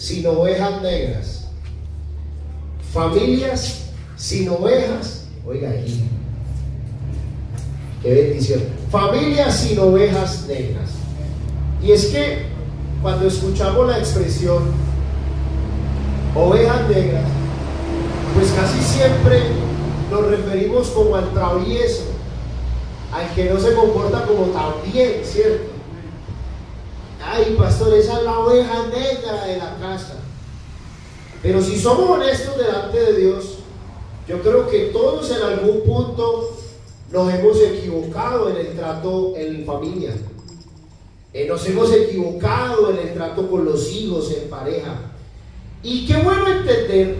sin ovejas negras. Familias sin ovejas. Oiga aquí. Qué bendición. Familias sin ovejas negras. Y es que cuando escuchamos la expresión ovejas negras, pues casi siempre nos referimos como al travieso, al que no se comporta como tan bien, ¿cierto? Ay, pastor, esa es la oveja negra de la casa. Pero si somos honestos delante de Dios, yo creo que todos en algún punto nos hemos equivocado en el trato en familia. Nos hemos equivocado en el trato con los hijos, en pareja. Y qué bueno entender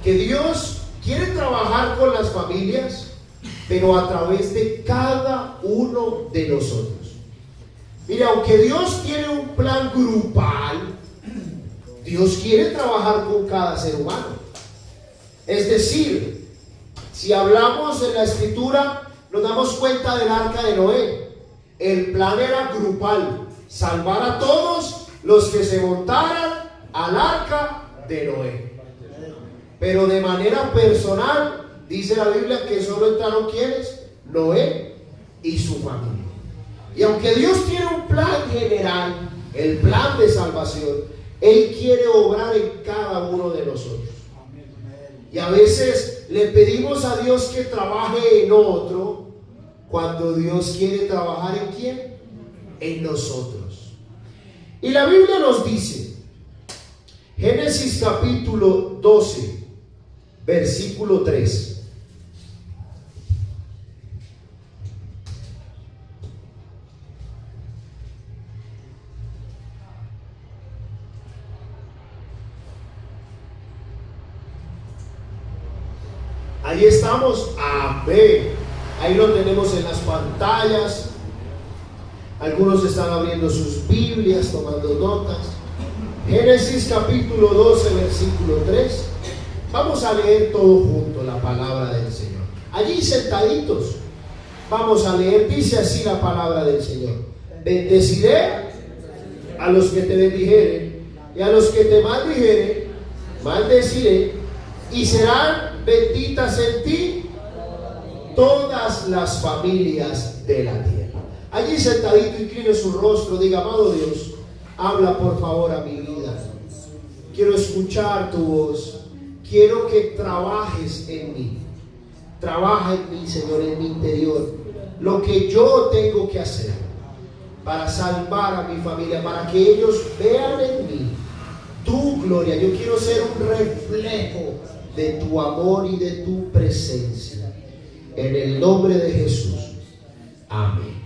que Dios quiere trabajar con las familias, pero a través de cada uno de nosotros. Mira, aunque Dios tiene un plan grupal, Dios quiere trabajar con cada ser humano. Es decir, si hablamos en la escritura, nos damos cuenta del arca de Noé. El plan era grupal, salvar a todos los que se montaran al arca de Noé. Pero de manera personal, dice la Biblia que solo entraron ¿quiénes? Noé y su familia. Y aunque Dios tiene un plan general, el plan de salvación, Él quiere obrar en cada uno de nosotros. Y a veces le pedimos a Dios que trabaje en otro, cuando Dios quiere trabajar ¿en quién? En nosotros. Y la Biblia nos dice, Génesis capítulo 12, versículo 3. Ahí estamos, amén. Ahí lo tenemos en las pantallas. Algunos están abriendo sus Biblias, tomando notas. Génesis capítulo 12, versículo 3. Vamos a leer todo junto la palabra del Señor. Allí sentaditos, vamos a leer. Dice así la palabra del Señor: bendeciré a los que te bendijeren, y a los que te maldijeren, maldeciré, y serán benditas en ti todas las familias de la tierra. Allí sentadito, incline su rostro, diga: amado Dios, habla por favor a mi vida. Quiero escuchar tu voz. Quiero que trabajes en mí. Trabaja en mí, Señor, en mi interior. Lo que yo tengo que hacer para salvar a mi familia, para que ellos vean en mí tu gloria. Yo quiero ser un reflejo de tu amor y de tu presencia. En el nombre de Jesús. Amén.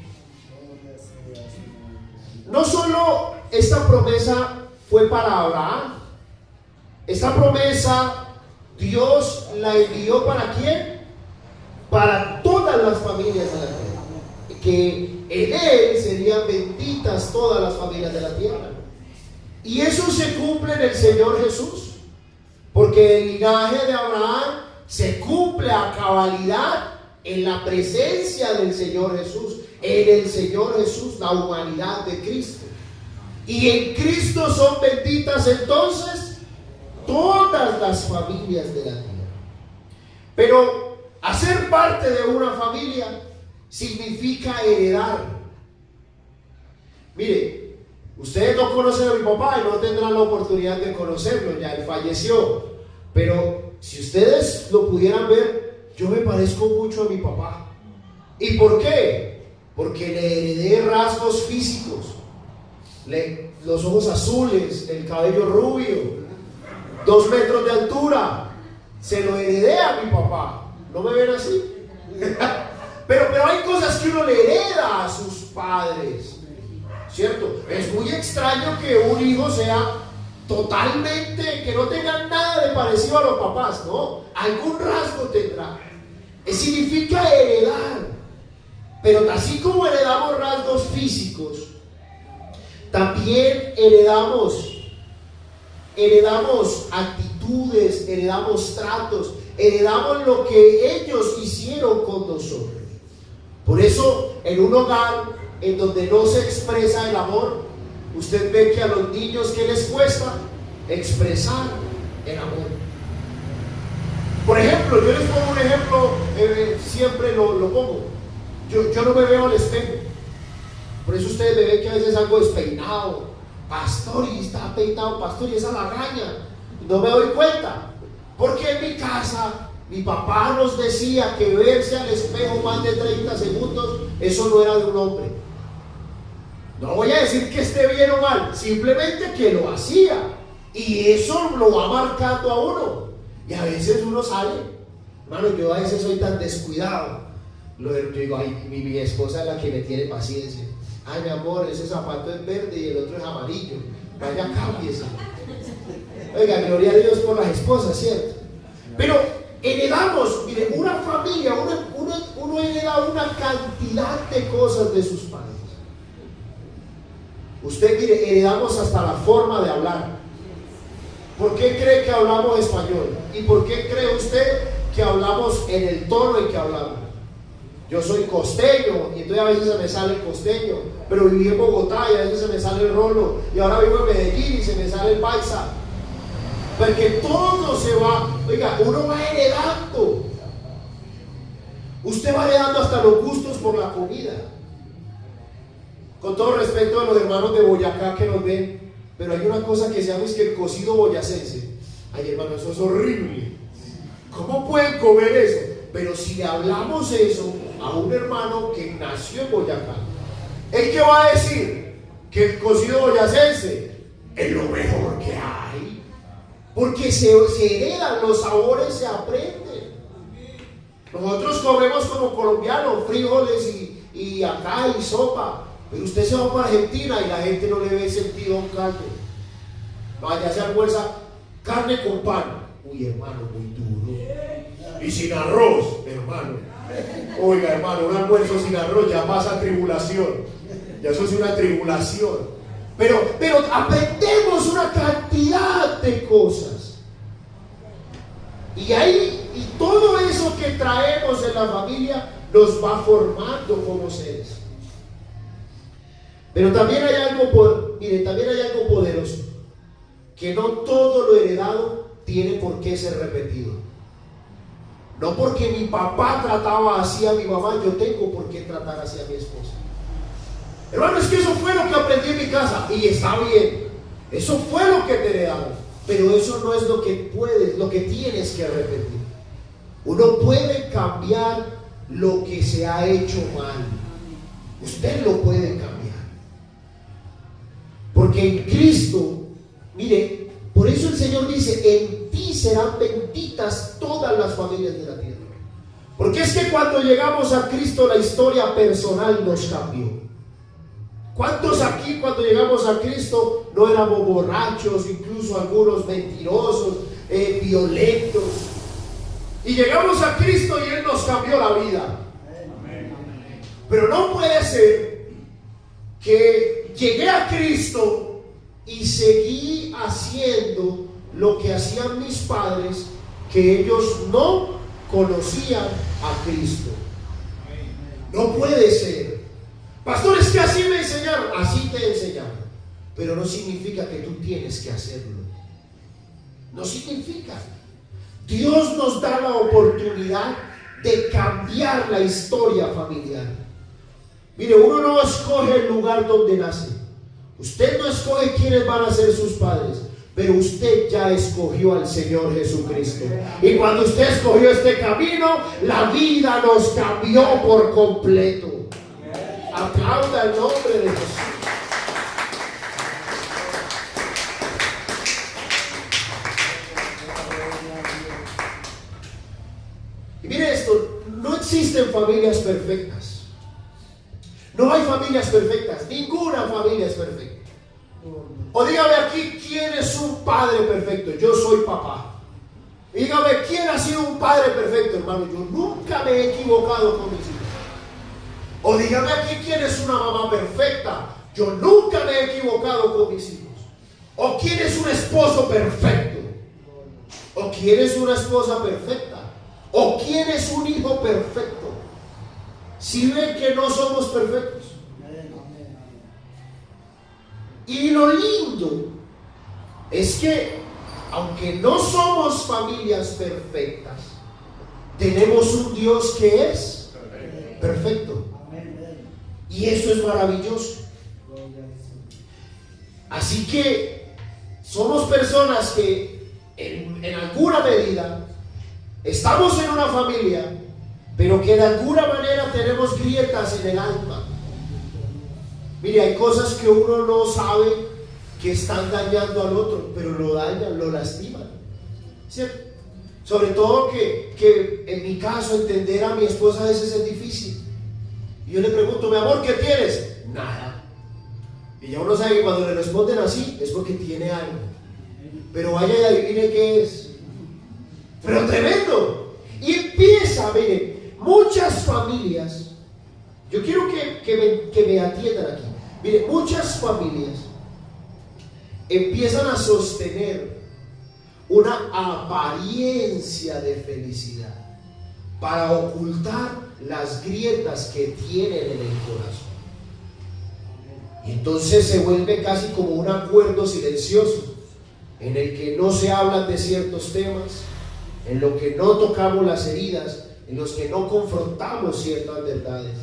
No solo esta promesa fue para Abraham. Esta promesa Dios la envió ¿para quién? Para todas las familias de la tierra. Que en Él serían benditas todas las familias de la tierra. Y eso se cumple en el Señor Jesús. Porque el linaje de Abraham se cumple a cabalidad en la presencia del Señor Jesús. En el Señor Jesús, la humanidad de Cristo. Y en Cristo son benditas entonces todas las familias de la tierra. Pero hacer parte de una familia significa heredar. Mire, ustedes no conocen a mi papá y no tendrán la oportunidad de conocerlo, ya él falleció. Pero si ustedes lo pudieran ver, yo me parezco mucho a mi papá. ¿Y por qué? Porque le heredé rasgos físicos. Los ojos azules, el cabello rubio, 2 metros de altura. Se lo heredé a mi papá. ¿No me ven así? pero hay cosas que uno le hereda a sus padres, ¿cierto? Es muy extraño que un hijo sea totalmente, que no tenga nada de parecido a los papás, ¿no? Algún rasgo tendrá. Significa heredar. Pero así como heredamos rasgos físicos, también heredamos actitudes, heredamos tratos, heredamos lo que ellos hicieron con nosotros. Por eso, en un hogar en donde no se expresa el amor, usted ve que a los niños, ¿qué les cuesta? Expresar el amor. Por ejemplo, yo les pongo un ejemplo, siempre lo pongo. Yo no me veo al espejo. Por eso ustedes me ven que a veces salgo despeinado. Pastor, y está peinado, pastor, y esa lagaña. No me doy cuenta. Porque en mi casa, mi papá nos decía que verse al espejo más de 30 segundos, eso no era de un hombre. No voy a decir que esté bien o mal, simplemente que lo hacía. Y eso lo va marcando a uno. Y a veces uno sale. Hermano, yo a veces soy tan descuidado. Yo digo, ay, mi esposa es la que me tiene paciencia. Ay, mi amor, ese zapato es verde y el otro es amarillo. Vaya, cámbiese. Oiga, gloria a Dios por las esposas, ¿cierto? Pero heredamos, mire, una familia, uno hereda una cantidad de cosas de sus padres. Usted, mire, heredamos hasta la forma de hablar. ¿Por qué cree que hablamos español? ¿Y por qué cree usted que hablamos en el tono en que hablamos? Yo soy costeño y entonces a veces se me sale el costeño, pero viví en Bogotá y a veces se me sale el rolo, y ahora vivo en Medellín y se me sale el paisa. Porque todo se va, oiga, uno va heredando. Usted va heredando hasta los gustos por la comida. Con todo respeto a los hermanos de Boyacá que nos ven, pero hay una cosa que se llama, es que el cocido boyacense. Ay, hermano, eso es horrible. ¿Cómo pueden comer eso? Pero si le hablamos eso a un hermano que nació en Boyacá, ¿él qué va a decir? Que el cocido boyacense es lo mejor que hay. Porque se heredan los sabores, se aprenden. Nosotros comemos como colombianos, frijoles y acá y sopa. Pero usted se va para Argentina y la gente no le ve sentido a un caldo. Vaya, se almuerza carne con pan. Uy, hermano, muy duro. Y sin arroz, hermano. Oiga, hermano, un almuerzo sin arroz ya pasa tribulación. Ya eso es una tribulación. Pero aprendemos una cantidad de cosas. Y todo eso que traemos en la familia nos va formando como seres. Pero también hay algo, también hay algo poderoso. Que no todo lo heredado tiene por qué ser repetido. No porque mi papá trataba así a mi mamá, yo tengo por qué tratar así a mi esposa. Hermano, es que eso fue lo que aprendí en mi casa y está bien. Eso fue lo que te heredaron, pero eso no es lo que puedes, lo que tienes que repetir. Uno puede cambiar lo que se ha hecho mal. Usted lo puede cambiar. Porque en Cristo, mire, por eso el Señor dice, en ti serán benditas todas las familias de la tierra. Porque es que cuando llegamos a Cristo, la historia personal nos cambió. ¿Cuántos aquí cuando llegamos a Cristo no éramos borrachos, incluso algunos mentirosos, violentos? Y llegamos a Cristo y Él nos cambió la vida. Pero no puede ser que llegué a Cristo y seguí haciendo lo que hacían mis padres, que ellos no conocían a Cristo. No puede ser. Pastor, es que así me enseñaron. Así te enseñaron, pero no significa que tú tienes que hacerlo. No significa. Dios nos da la oportunidad de cambiar la historia familiar. Mire, uno no escoge el lugar donde nace. Usted no escoge quiénes van a ser sus padres, pero usted ya escogió al Señor Jesucristo. Y cuando usted escogió este camino, la vida nos cambió por completo. Aplauda el nombre de Jesús. Y mire esto, no existen familias perfectas. No hay familias perfectas, ninguna familia es perfecta. O dígame aquí, ¿quién es un padre perfecto? Yo soy papá. Dígame, ¿quién ha sido un padre perfecto, hermano? Yo nunca me he equivocado con mis hijos. O dígame aquí, ¿quién es una mamá perfecta? Yo nunca me he equivocado con mis hijos. O ¿quién es un esposo perfecto? O ¿quién es una esposa perfecta? O ¿quién es un hijo perfecto? Si ven que no somos perfectos. Y lo lindo es que, aunque no somos familias perfectas, tenemos un Dios que es perfecto. Y eso es maravilloso. Así que somos personas que en alguna medida estamos en una familia, pero que de alguna manera tenemos grietas en el alma. Mire, hay cosas que uno no sabe que están dañando al otro, pero lo dañan, lo lastiman, ¿cierto? Sobre todo que en mi caso entender a mi esposa a veces es difícil. Y yo le pregunto, mi amor, ¿qué tienes? Nada. Y ya uno sabe que cuando le responden así es porque tiene algo. Pero vaya y adivine qué es. Pero tremendo. Y empieza, mire, muchas familias, yo quiero que me atiendan aquí. Mire, muchas familias empiezan a sostener una apariencia de felicidad para ocultar las grietas que tienen en el corazón. Y entonces se vuelve casi como un acuerdo silencioso en el que no se hablan de ciertos temas, en lo que no tocamos las heridas, en los que no confrontamos ciertas verdades.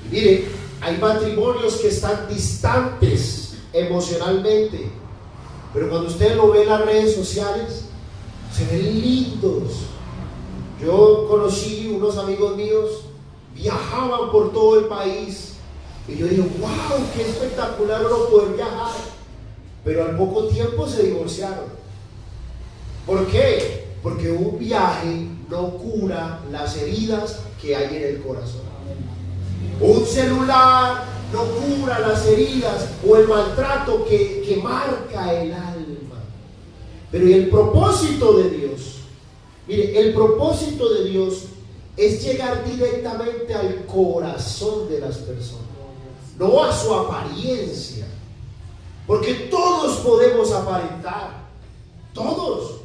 Y mire, hay matrimonios que están distantes emocionalmente, pero cuando usted lo ve en las redes sociales, se ven lindos. Yo conocí unos amigos míos, viajaban por todo el país, y yo digo, wow, qué espectacular uno poder viajar, pero al poco tiempo se divorciaron. ¿Por qué? Porque un viaje no cura las heridas que hay en el corazón. Un celular no cura las heridas o el maltrato que marca el alma. Pero ¿y el propósito de Dios? Mire, el propósito de Dios es llegar directamente al corazón de las personas, no a su apariencia. Porque todos podemos aparentar, todos.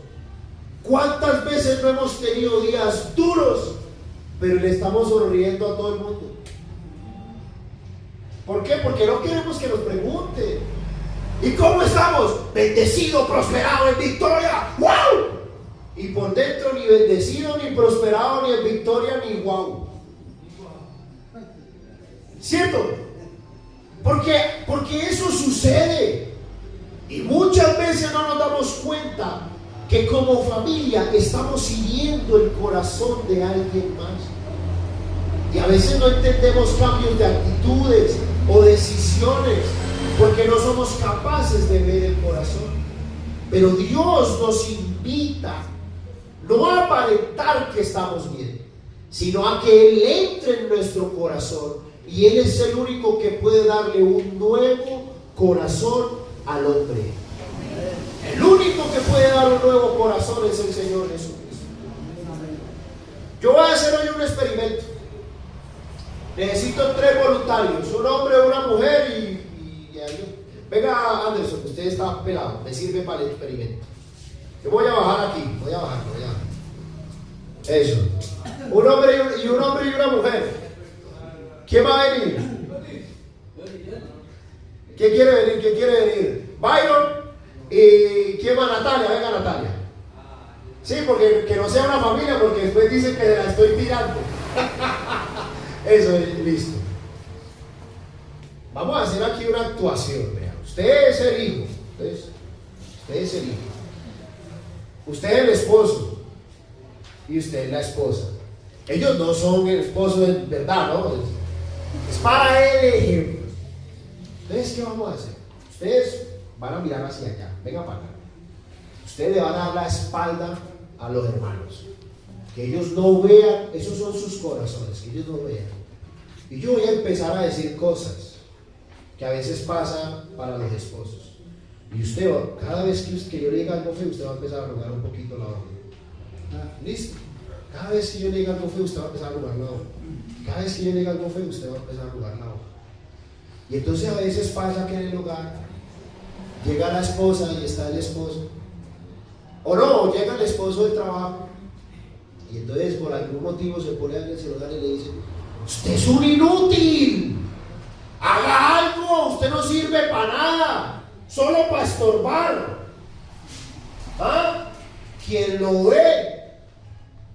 ¿Cuántas veces no hemos tenido días duros, pero le estamos sonriendo a todo el mundo? ¿Por qué? Porque no queremos que nos pregunten. ¿Y cómo estamos? Bendecido, prosperado, en victoria. ¡Wow! Y por dentro ni bendecido, ni prosperado, ni en victoria, ni wow. ¿Cierto? Porque eso sucede. Y muchas veces no nos damos cuenta que como familia estamos hiriendo el corazón de alguien más. Y a veces no entendemos cambios de actitudes o decisiones porque no somos capaces de ver el corazón. Pero Dios nos invita no a aparentar que estamos bien, sino a que Él entre en nuestro corazón, y Él es el único que puede darle un nuevo corazón al hombre. El único que puede dar un nuevo corazón es el Señor Jesucristo. Yo voy a hacer hoy un experimento. Necesito 3 voluntarios, un hombre, una mujer y alguien. Venga, Anderson, usted está pelado, me sirve para el experimento. Yo voy a bajar aquí, voy a bajar. Eso. Un hombre y una mujer. ¿Quién va a venir? ¿Quién quiere venir? Byron. ¿Y quién va? Natalia, venga Natalia. Sí, porque que no sea una familia, porque después dicen que la estoy tirando. Eso es, listo. Vamos a hacer aquí una actuación. Vean. Usted es el hijo. Usted es el hijo. Usted es el esposo. Y usted es la esposa. Ellos no son el esposo de verdad, ¿no? Es para el ejemplo. Entonces, ¿qué vamos a hacer? Ustedes van a mirar hacia allá. Venga para acá. Ustedes le van a dar la espalda a los hermanos. Que ellos no vean, esos son sus corazones, que ellos no vean. Y yo voy a empezar a decir cosas que a veces pasa para los esposos. Y usted, cada vez que yo le diga algo feo, usted va a empezar a arrugar un poquito la hoja. ¿Listo? Cada vez que yo le diga algo feo, usted va a empezar a arrugar la hoja. Cada vez que yo le diga algo feo, usted va a empezar a arrugar la hoja. Y entonces a veces pasa que en el hogar llega la esposa y está el esposo. O no, llega el esposo del trabajo. Y entonces por algún motivo se pone alguien en el celular y le dice: usted es un inútil, haga algo, usted no sirve para nada, solo para estorbar. ¿Ah? ¿Quién lo ve?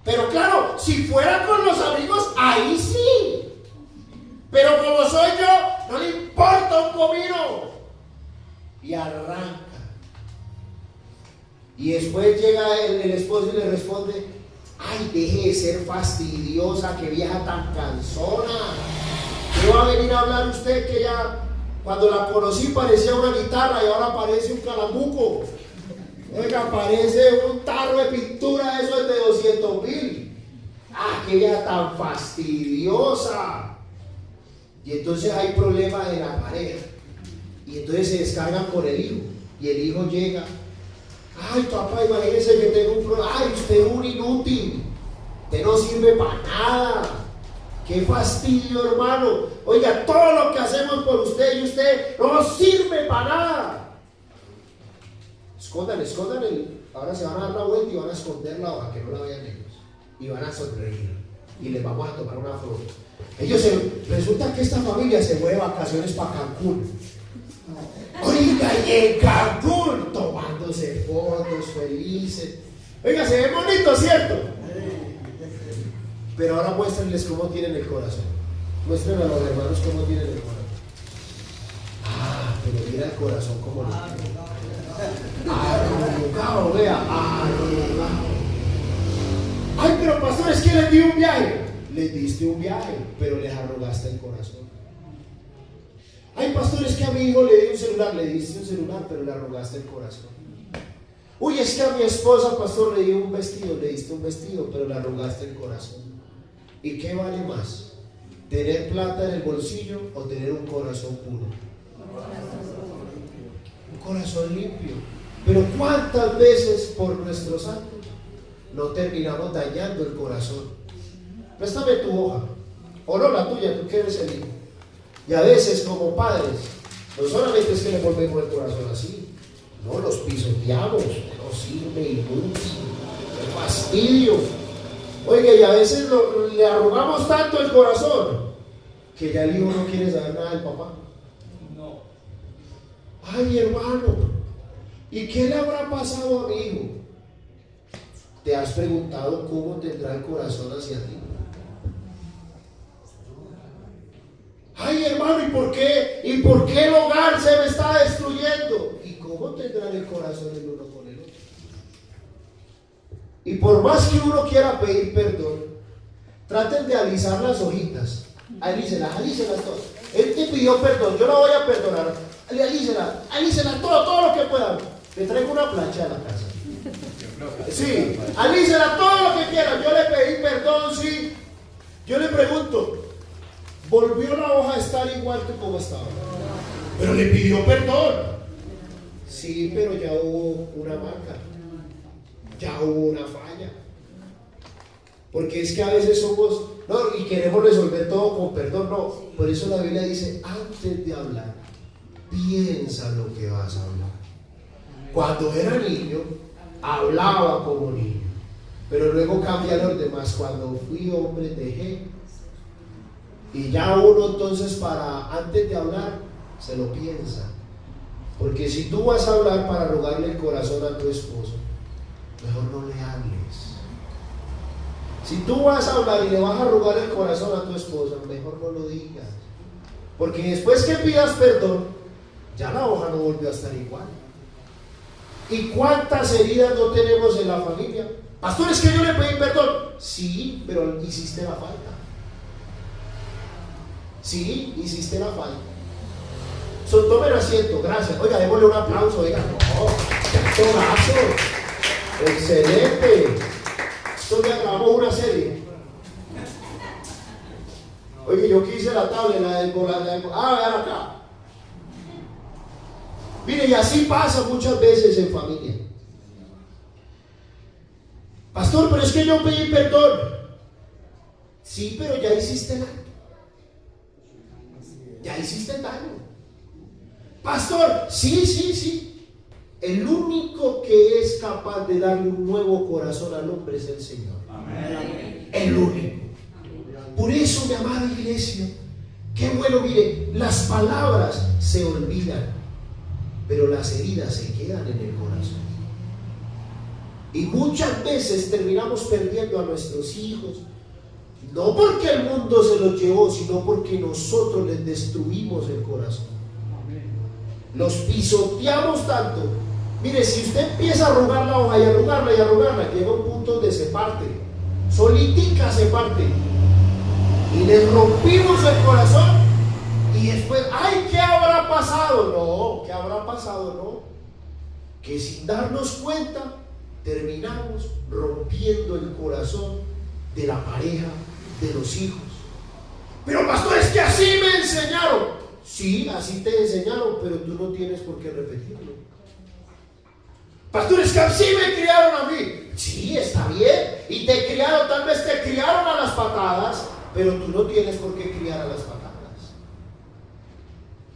Pero claro, si fuera con los amigos, ahí sí. Pero como soy yo, no le importa un comino. Y arranca. Y después llega el esposo y le responde: ay, deje de ser fastidiosa, que vieja tan cansona. ¿Qué va a venir a hablar usted que ya cuando la conocí parecía una guitarra y ahora parece un calambuco? Oiga, parece un tarro de pintura, eso es de 200,000. Ah, qué vieja tan fastidiosa. Y entonces hay problemas de la pareja. Y entonces se descargan con el hijo. Y el hijo llega: ay, papá, imagínese que tengo un problema. Ay, usted es un inútil. Usted no sirve para nada. Qué fastidio, hermano. Oiga, todo lo que hacemos por usted y usted no sirve para nada. Escondan ahora se van a dar la vuelta y van a esconder la hoja, que no la vean ellos. Y van a sonreír. Y les vamos a tomar una foto. Resulta que esta familia se fue de vacaciones para Cancún. Oiga, y en Cancún tomándose fotos felices. Oiga, se ve bonito, ¿cierto? Pero ahora muéstrenles cómo tienen el corazón. Muéstrenle a los hermanos cómo tienen el corazón. Ah, pero mira el corazón como lo tiene. Arrugado, vea, arrugado. Ay, pero pastor, es que les di un viaje. Les diste un viaje, pero les arrugaste el corazón. Ay, pastor, es que a mi hijo le di un celular. Le diste un celular, pero le arrugaste el corazón. Uy, es que a mi esposa, pastor, le di un vestido. Le diste un vestido, pero le arrugaste el corazón. ¿Y qué vale más? ¿Tener plata en el bolsillo o tener un corazón puro? Un corazón limpio. Pero ¿cuántas veces por nuestros actos no terminamos dañando el corazón? Préstame tu hoja, o no la tuya, tú que eres el hijo. Y a veces como padres, no solamente es que le volvemos el corazón así, no, los pisoteamos, no sirve, inútil, qué fastidio. Oiga, y a veces le arrugamos tanto el corazón que ya el hijo no quiere saber nada del papá. No. Ay, hermano, ¿y qué le habrá pasado a mi hijo? ¿Te has preguntado cómo tendrá el corazón hacia ti? Ay, hermano, ¿y por qué el hogar se me está destruyendo? ¿Y cómo tendrán el corazón el uno con el otro? Y por más que uno quiera pedir perdón, traten de alisar las hojitas. Alícelas todas. Él te pidió perdón, yo la voy a perdonar. Alícela todo lo que puedan. Le traigo una plancha a la casa. Sí, alícela todo lo que quieran. Yo le pedí perdón, sí. Yo le pregunto, ¿volvió la hoja a estar igual que como estaba? Pero le pidió perdón. Sí, pero ya hubo una marca. Ya hubo una falla. Porque es que a veces somos, no, y queremos resolver todo con perdón, no. Por eso la Biblia dice, antes de hablar, piensa lo que vas a hablar. Cuando era niño, hablaba como niño. Pero luego cambia los demás. Cuando fui hombre, dejé. Y ya uno entonces antes de hablar, se lo piensa. Porque si tú vas a hablar para rogarle el corazón a tu esposo, mejor no le hables. Si tú vas a hablar y le vas a rogar el corazón a tu esposa, mejor no lo digas. Porque después que pidas perdón, ya la hoja no volvió a estar igual. ¿Y cuántas heridas no tenemos en la familia? Pastor, es que yo le pedí perdón. Sí, pero hiciste la falta. Sí, hiciste la falta. Tomen asiento, gracias. Oiga, démosle un aplauso. Oiga, no, qué actorazo. Excelente. Esto ya grabamos una serie. Oye, yo quise la tabla, vean acá. Mire, y así pasa muchas veces en familia. Pastor, pero es que yo pedí perdón. Sí, pero ya hiciste daño. Ya hiciste daño. Pastor, sí. El único que es capaz de darle un nuevo corazón al hombre es el Señor. Amén. El único. Por eso, mi amada iglesia, Qué bueno, mire, las palabras se olvidan, pero las heridas se quedan en el corazón. Y muchas veces terminamos perdiendo a nuestros hijos, no porque el mundo se los llevó, sino porque nosotros les destruimos el corazón. Los pisoteamos tanto. Mire, si usted empieza a arrugar la hoja y arrugarla y arrugarla, llega un punto donde se parte, solitica se parte, y les rompimos el corazón. Y después, ay, ¿qué habrá pasado? No, ¿qué habrá pasado? No, que sin darnos cuenta terminamos rompiendo el corazón de la pareja, de los hijos. Pero pastor, es que así me enseñaron. Sí, así te enseñaron, pero tú no tienes por qué repetirlo. Pastor, es que así me criaron a mí. Sí, está bien. Y te criaron, tal vez te criaron a las patadas, pero tú no tienes por qué criar a las patadas.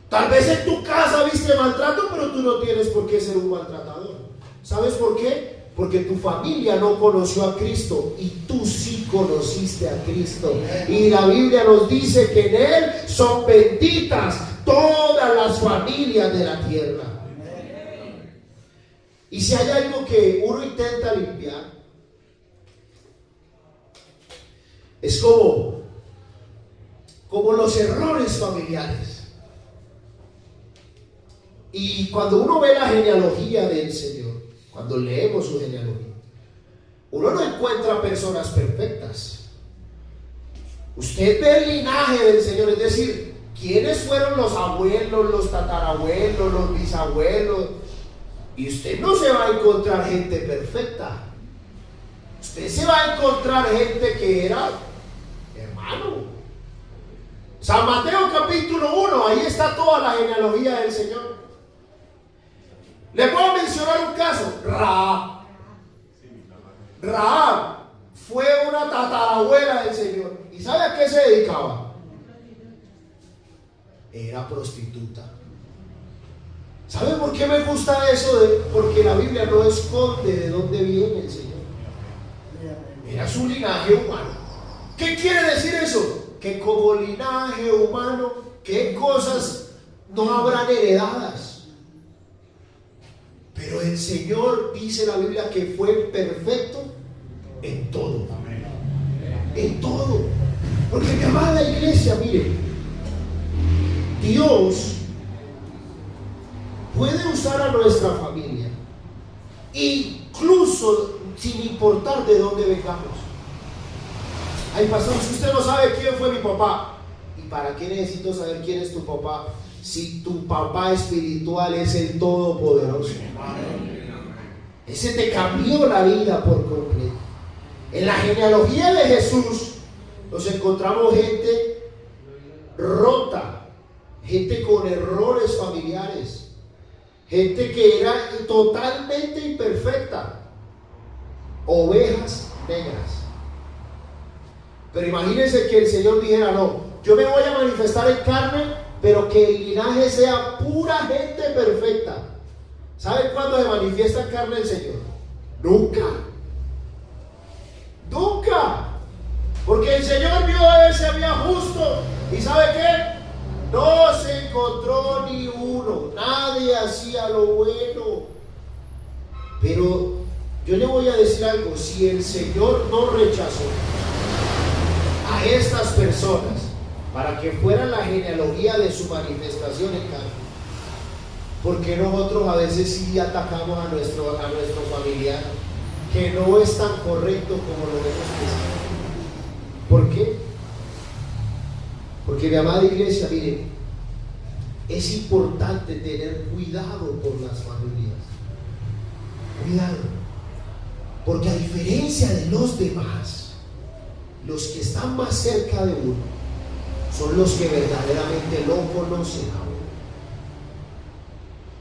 Tal vez en tu casa viste maltrato, pero tú no tienes por qué ser un maltratador. ¿Sabes por qué? Porque tu familia no conoció a Cristo y tú sí conociste a Cristo. Y la Biblia nos dice que en Él son benditas todas las familias de la tierra. Y si hay algo que uno intenta limpiar, es como los errores familiares. Y cuando uno ve la genealogía del Señor, cuando leemos su genealogía, uno no encuentra personas perfectas. Usted ve el linaje del Señor, es decir, quiénes fueron los abuelos, los tatarabuelos, los bisabuelos, y usted no se va a encontrar gente perfecta. Usted se va a encontrar gente que era hermano. San Mateo capítulo 1, ahí está toda la genealogía del Señor. Le puedo mencionar un caso. Rahab fue una tatarabuela del Señor. ¿Y sabe a qué se dedicaba? Era prostituta. ¿Sabe por qué me gusta eso? Porque la Biblia no esconde de dónde viene el Señor. Era su linaje humano. ¿Qué quiere decir eso? Que como linaje humano, ¿qué cosas no habrán heredadas? Pero el Señor, dice la Biblia, que fue perfecto en todo. En todo. Porque mi amada iglesia, mire, Dios puede usar a nuestra familia, incluso sin importar de dónde vengamos. Ay, pastor, si usted no sabe quién fue mi papá, ¿y para qué necesito saber quién es tu papá? Si tu papá espiritual es el Todopoderoso. Ese te cambió la vida por completo. En la genealogía de Jesús nos encontramos gente rota, gente con errores familiares, gente que era totalmente imperfecta, ovejas negras. Pero imagínense que el Señor dijera: no, yo me voy a manifestar en carne, pero que el linaje sea pura gente perfecta. ¿Saben cuándo se manifiesta en carne el Señor? Nunca. Nunca. Porque el Señor vio a ese había justo. ¿Y sabe qué? No se encontró ni uno. Nadie hacía lo bueno. Pero yo le voy a decir algo. Si el Señor no rechazó a estas personas para que fuera la genealogía de su manifestación en carne, porque nosotros a veces sí atacamos a nuestro familiar que no es tan correcto como lo vemos pensar? ¿Por qué? Porque, mi amada iglesia, miren, es importante tener cuidado por las familias. Cuidado, porque a diferencia de los demás, los que están más cerca de uno son los que verdaderamente lo conocen a uno.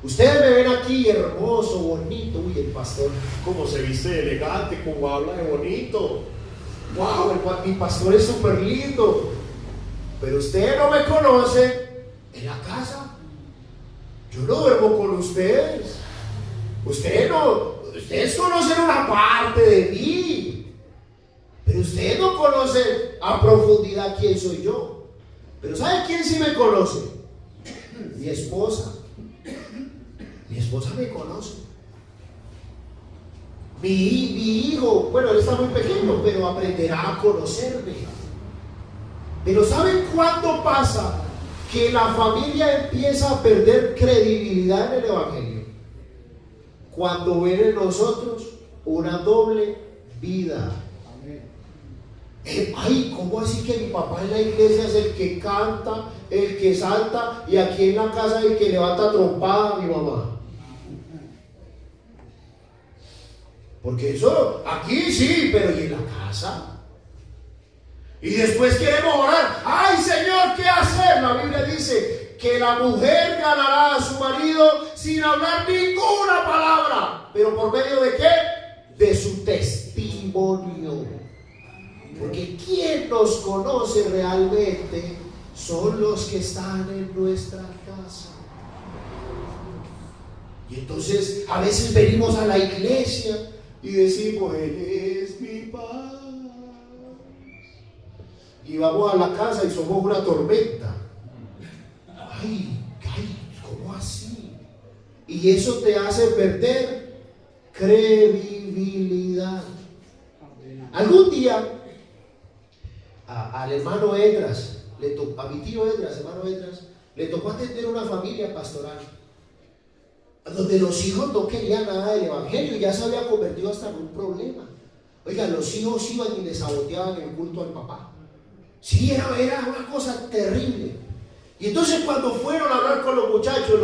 Ustedes me ven aquí hermoso, bonito. Uy, el pastor, como se viste elegante, como habla de bonito. Wow, mi pastor es súper lindo. Pero ustedes no me conocen en la casa. Yo no duermo con ustedes. Ustedes conocen una parte de mí, pero ustedes no conocen a profundidad quién soy yo. Pero ¿sabe quién sí me conoce? Mi esposa. Mi esposa me conoce. Mi hijo, bueno, él está muy pequeño, pero aprenderá a conocerme. Pero ¿saben cuándo pasa que la familia empieza a perder credibilidad en el Evangelio? Cuando ven en nosotros una doble vida. Ay, ¿cómo así que mi papá en la iglesia es el que canta, el que salta, y aquí en la casa el que levanta trompada a mi mamá? Porque eso, aquí sí, pero ¿y en la casa? Y después queremos orar. ¡Ay, Señor, qué hacer! La Biblia dice que la mujer ganará a su marido sin hablar ninguna palabra. ¿Pero por medio de qué? De su testimonio. Porque quien nos conoce realmente son los que están en nuestra casa. Y entonces a veces venimos a la iglesia y decimos, Él es mi paz. Y vamos a la casa y somos una tormenta. Ay, ¿cómo así? Y eso te hace perder credibilidad. Algún día al hermano Edras, a mi tío Edras, hermano Edras, le tocó atender una familia pastoral donde los hijos no querían nada del evangelio y ya se había convertido hasta en un problema. Oigan, los hijos iban y le saboteaban el culto al papá. Sí, era una cosa terrible. Y entonces cuando fueron a hablar con los muchachos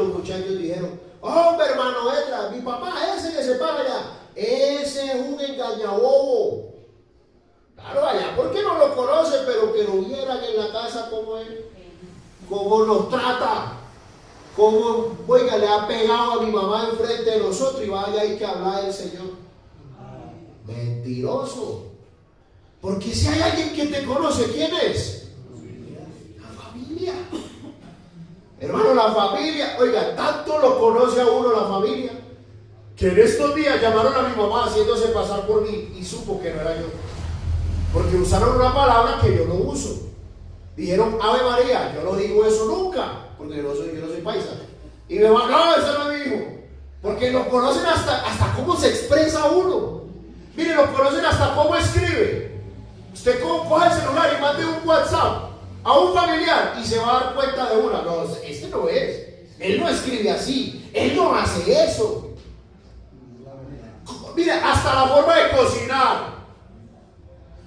dijeron, hombre, hermano Edras, mi papá ese que se para allá, ese es un engañabobo. Claro, allá, ¿por qué no lo conoce? Pero que lo vieran en la casa como él, cómo nos trata, cómo, oiga, le ha pegado a mi mamá enfrente de nosotros y vaya, hay que hablar del Señor. Mentiroso. Porque si hay alguien que te conoce, ¿quién es? La familia. Hermano, la familia, oiga, tanto lo conoce a uno la familia, que en estos días llamaron a mi mamá haciéndose pasar por mí y supo que no era yo. Porque usaron una palabra que yo no uso. Dijeron Ave María, yo no digo eso nunca, porque yo no soy paisa. Y me van, no, eso no es mi hijo. Porque lo conocen hasta cómo se expresa uno. Mire, lo conocen hasta cómo escribe. Usted coge el celular y mande un WhatsApp a un familiar y se va a dar cuenta de una. No, este no es. Él no escribe así. Él no hace eso. Mire, hasta la forma de cocinar.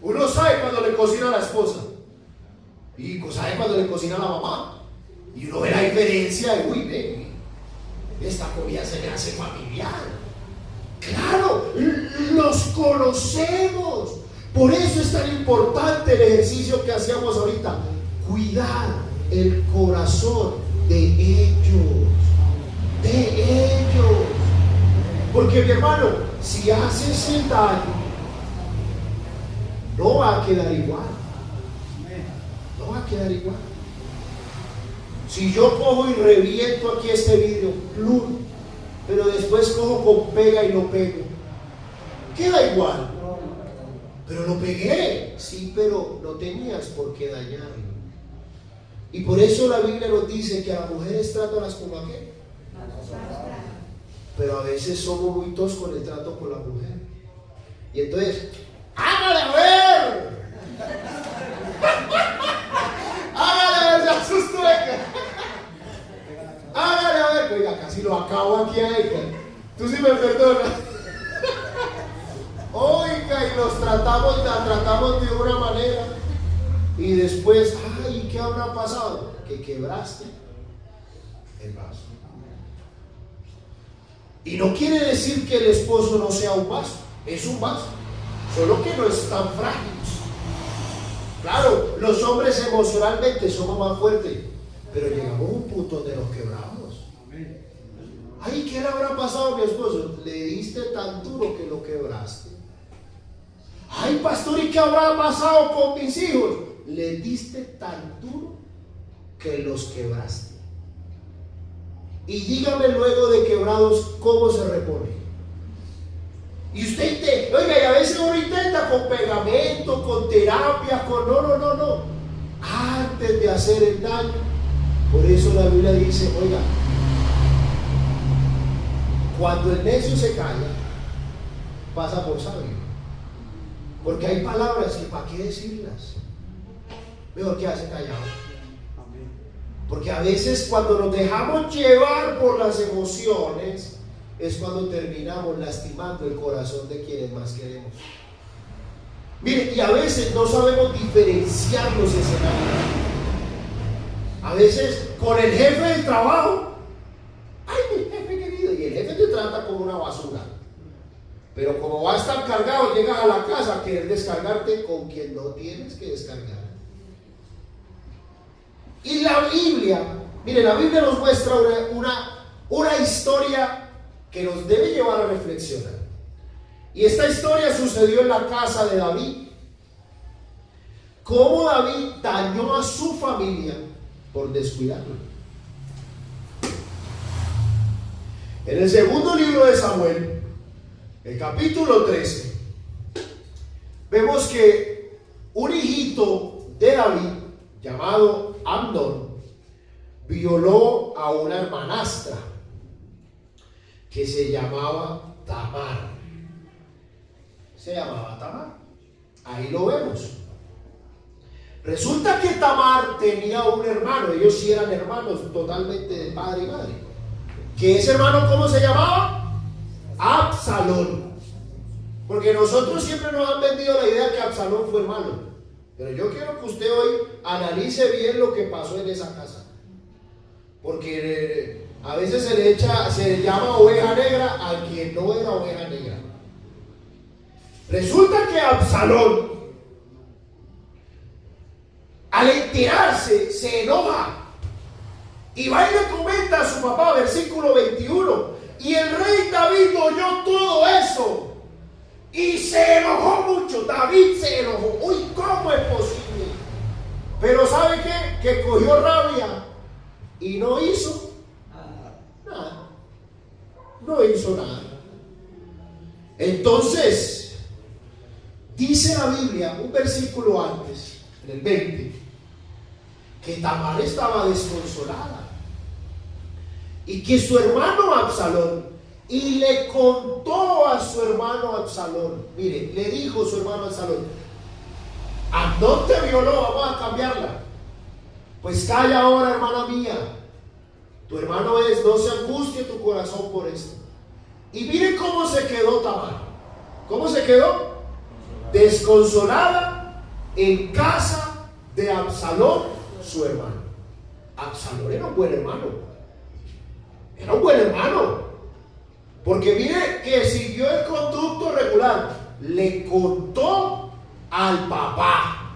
Uno sabe cuando le cocina a la esposa y sabe cuando le cocina a la mamá. Y uno ve la diferencia de, uy, ve, esta comida se me hace familiar. Claro, los conocemos. Por eso es tan importante el ejercicio que hacíamos ahorita. Cuidar el corazón de ellos. De ellos. Porque mi hermano, si haces el daño, no va a quedar igual. No va a quedar igual. Si yo cojo y reviento aquí este vidrio, plum, pero después cojo con pega y lo pego, queda igual. Pero lo pegué, sí, pero no tenías por qué dañarlo. Y por eso la Biblia nos dice que a las mujeres trátalas como a qué. Pero a veces somos muy toscos en el trato con la mujer. Y entonces, ¡hágale a ver! ¡Hágale a ver! Se asustó. ¡Hágale a ver! Oiga, casi lo acabo aquí a ella. Tú sí me perdonas. Oiga, y nos tratamos de una manera. Y después, ¡ay! ¿Qué habrá pasado? Que quebraste el vaso. Y no quiere decir que el esposo no sea un vaso. Es un vaso. Solo que no es tan frágil. Claro, los hombres emocionalmente somos más fuertes, pero llegamos a un punto donde nos quebramos. Ay, ¿qué le habrá pasado a mi esposo? Le diste tan duro que lo quebraste. Ay, pastor, ¿y qué habrá pasado con mis hijos? Le diste tan duro que los quebraste. Y dígame luego de quebrados, ¿cómo se repone? Y usted, oiga, y a veces uno intenta con pegamento, con terapia, con no. antes de hacer el daño. Por eso la Biblia dice, oiga, cuando el necio se calla, pasa por sabio. Porque hay palabras que para qué decirlas, mejor quedarse callado. Porque a veces cuando nos dejamos llevar por las emociones es cuando terminamos lastimando el corazón de quienes más queremos. Mire, y a veces no sabemos diferenciar los escenarios. A veces con el jefe del trabajo, ay, mi jefe querido, y el jefe te trata como una basura. Pero como va a estar cargado, llegas a la casa a querer descargarte con quien no tienes que descargar. Y la Biblia, mire, la Biblia nos muestra una historia que nos debe llevar a reflexionar. Y esta historia sucedió en la casa de David. Cómo David dañó a su familia por descuidarlo. En el segundo libro de Samuel, el capítulo 13, vemos que un hijito de David, llamado Amnón, violó a una hermanastra que se llamaba Tamar. Se llamaba Tamar. Ahí lo vemos. Resulta que Tamar tenía un hermano. Ellos sí eran hermanos totalmente de padre y madre. ¿Que ese hermano cómo se llamaba? Absalón. Porque nosotros siempre nos han vendido la idea que Absalón fue hermano. Pero yo quiero que usted hoy analice bien lo que pasó en esa casa. Porque a veces se le llama oveja negra al quien no era oveja negra. Resulta que Absalón, al enterarse, se enoja y va y le comenta a su papá, versículo 21, y el rey David oyó todo eso y se enojó mucho. David se enojó. Uy, ¿cómo es posible? Pero ¿sabe qué? Que cogió rabia y no hizo nada. No hizo nada. Entonces, dice la Biblia, un versículo antes, en el 20, que Tamar estaba desconsolada y que su hermano Absalón, y le contó a su hermano Absalón, mire, le dijo su hermano Absalón, Amnón te violó, vamos a cambiarla. Pues calla ahora, hermana mía, tu hermano es, no se angustie tu corazón por esto. Y mire cómo se quedó Tamar. ¿Cómo se quedó? Desconsolada en casa de Absalón, su hermano. Absalón era un buen hermano. Era un buen hermano. Porque mire que siguió el conducto regular. Le contó al papá.